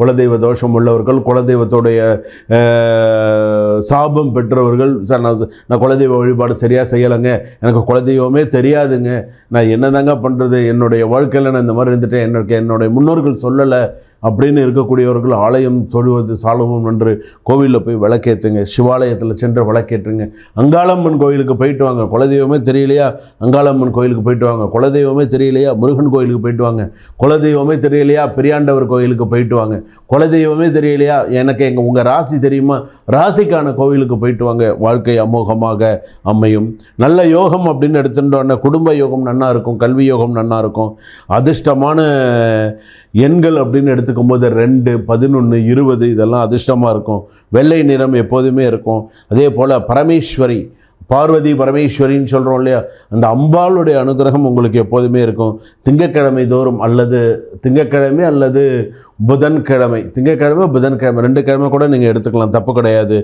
குலதெய்வ தோஷம் உள்ளவர்கள், குலதெய்வத்துடைய சாபம் பெற்றவர்கள், சார் நான் குலதெய்வ வழிபாடு சரியாக செய்யலைங்க, எனக்கு குலதெய்வமே தெரியாதுங்க, நான் என்னதாங்க பண்ணுறது, என்னுடைய வாழ்க்கையில் நான் இந்த மாதிரி இருந்துட்டேன், என்னுடைய முன்னோர்கள் சொல்லலை அப்படின்னு இருக்கக்கூடியவர்கள் ஆலயம் தொழுவது சாலவும் என்று கோவிலில் போய் விளக்கேற்றுங்க, சிவாலயத்தில் சென்று விளக்கேற்றுங்க. அங்காளம்மன் கோயிலுக்கு போயிட்டு வாங்க, குலதெய்வமே தெரியலையா அங்காளம்மன் கோயிலுக்கு போயிட்டு வாங்க, குலதெய்வமே தெரியலையா முருகன் கோயிலுக்கு போயிட்டு வாங்க, குலதெய்வமே தெரியலையா பெரியாண்டவர் கோயிலுக்கு போயிட்டு வாங்க, குலதெய்வமே தெரியலையா எனக்கு உங்கள் ராசி தெரியுமா, ராசிக்கான கோவிலுக்கு போயிட்டு வாங்க. வாழ்க்கை அமோகமாக அமையும். நல்ல யோகம் அப்படின்னு எடுத்துட்டோன்னா குடும்ப யோகம் நன்னா இருக்கும், கல்வி யோகம் நன்னா இருக்கும். அதிர்ஷ்டமான எண்கள் அப்படின்னு எடுத்துக்கும் போது 2, 11, 20 இதெல்லாம் அதிர்ஷ்டமாக இருக்கும். வெள்ளை நிறம் எப்போதுமே இருக்கும். அதே போல் பரமேஸ்வரி, பார்வதி பரமேஸ்வரின்னு சொல்கிறோம் இல்லையா, அந்த அம்பாளுடைய அனுகிரகம் உங்களுக்கு எப்போதுமே இருக்கும். திங்கக்கிழமை தோறும் திங்கக்கிழமை அல்லது புதன்கிழமை, திங்கக்கிழமை புதன்கிழமை 2 கிழமை கூட நீங்கள் எடுத்துக்கலாம், தப்பு கிடையாது.